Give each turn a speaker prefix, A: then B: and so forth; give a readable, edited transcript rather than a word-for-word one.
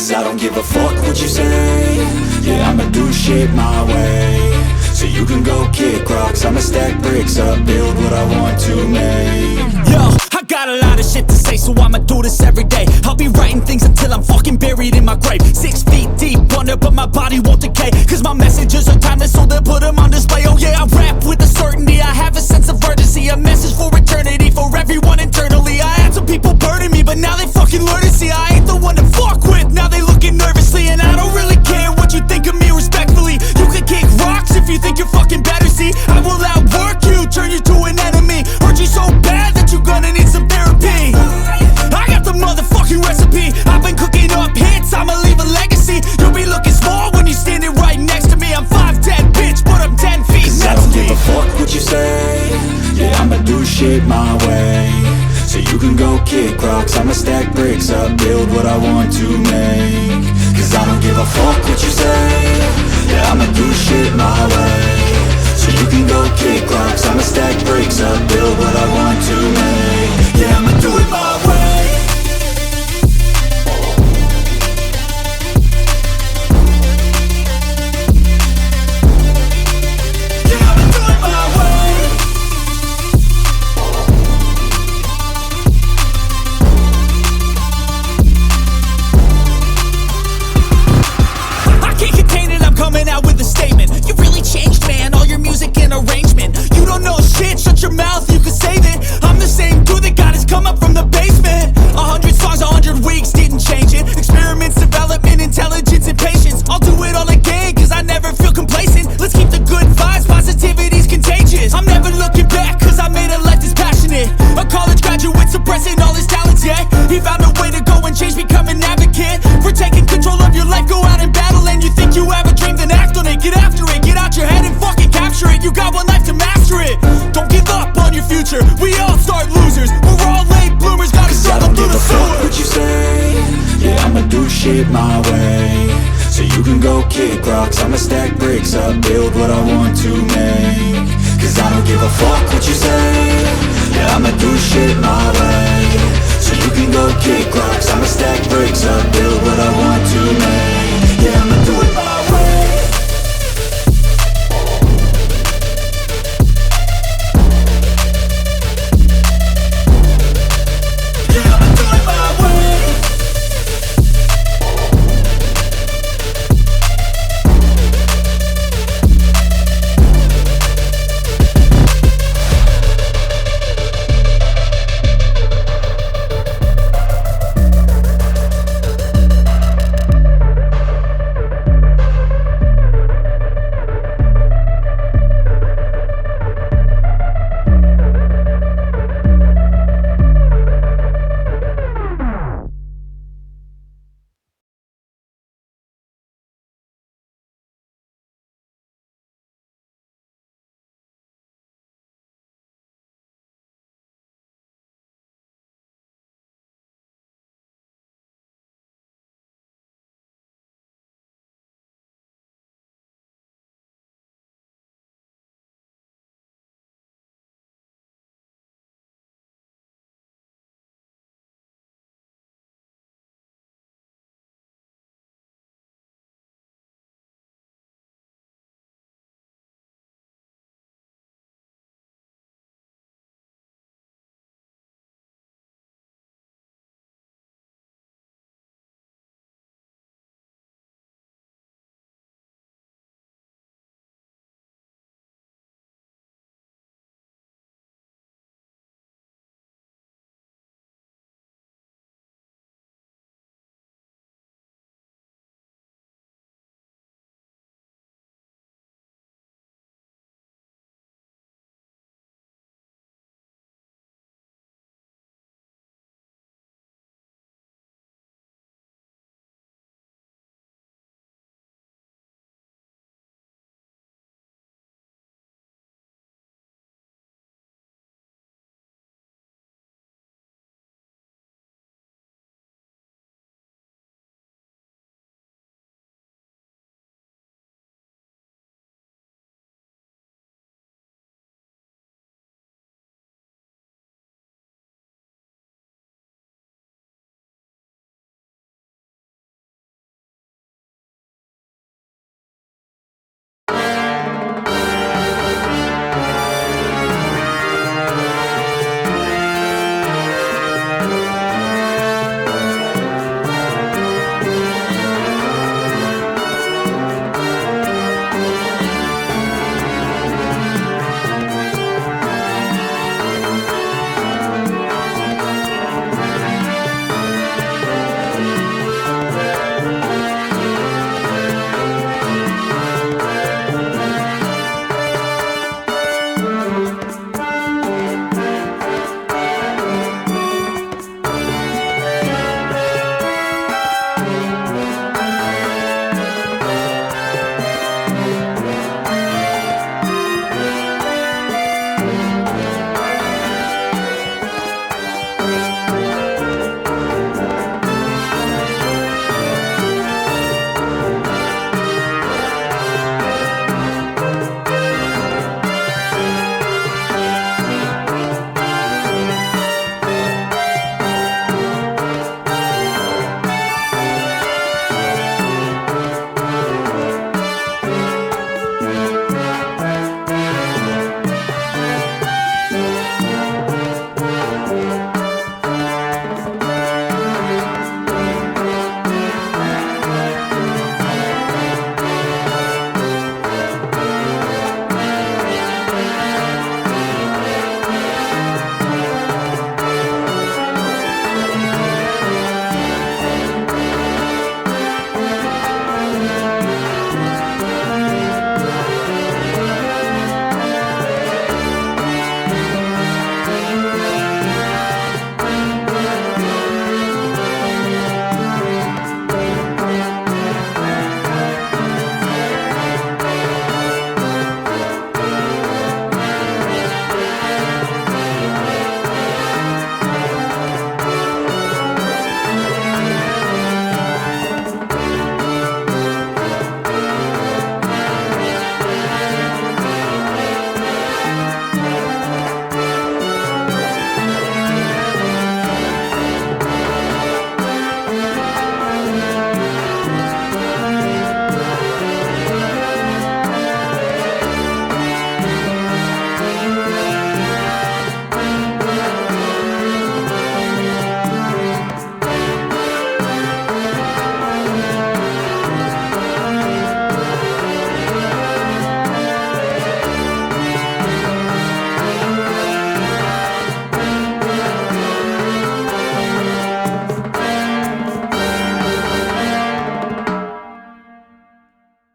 A: Cause I don't give a fuck what you say. Yeah, I'ma do shit my way. So you can go kick rocks, I'ma stack bricks up, build what I want to make.
B: Yo, I got a lot of shit to say, so I'ma do this every day. I'll be writing things until I'm fucking buried in my grave. 6 feet deep under, but my body won't decay. Cause my messages are timeless, so they'll put them on display. Oh yeah, I rap with a certainty, I have a sense of urgency. A message for eternity, for everyone internally. I had some people burning me, but now they fucking learn to see I ain't the one to fuck with, now they looking nervously. And I don't really care what you think of me, respectfully. You can kick rocks if you think you're fucking better, see. I will outwork you, turn you to an enemy. Hurt you so bad that you're gonna need some therapy. I got the motherfucking recipe, I've been cooking up hits, I'ma leave a legacy. You'll be looking small when you're standing right next to me. I'm 5'10", bitch, but I'm 10 feet
A: next to me. Cause I don't give a fuck what you say. Yeah, I'ma do shit my way. So you can go kick rocks, I'ma stack bricks up, build what I want to make. Cause I don't give a fuck what you say. Yeah, I'ma do shit my way. So you can go kick rocks, I'ma stack bricks up, build what I want to make. Yeah, I'ma do it my way.
B: Coming out with a statement. You really changed, man, all your music and arrangement. You don't know shit, shut your mouth, you can save it. I'm the same dude that got his come up from the basement. 100 songs, 100 weeks, didn't change it. Experiments, development, intelligence, and patience. I'll do it all again, cause I never feel complacent. Let's keep the good vibes, positivity's contagious. I'm never looking back, cause I made a life that's passionate. A college graduate suppressing all his talents, yeah. He found a way to go and change, become an advocate. For taking control of your life, go out and battle. And you think you have a dream, then act on it. Get after it, get out your head and fucking capture it. You got one life to master it. Don't give up on your future, we all start losers. We're all late bloomers, gotta struggle through the sewer.
A: What you say? Yeah, I'ma do shit my way. So you can go kick rocks, I'ma stack bricks up, build what I want to make. Cause I don't give a fuck what you say. Yeah, I'ma do shit my way. So you can go kick rocks, I'ma stack bricks up, build what I want to make. Yeah, I'ma do it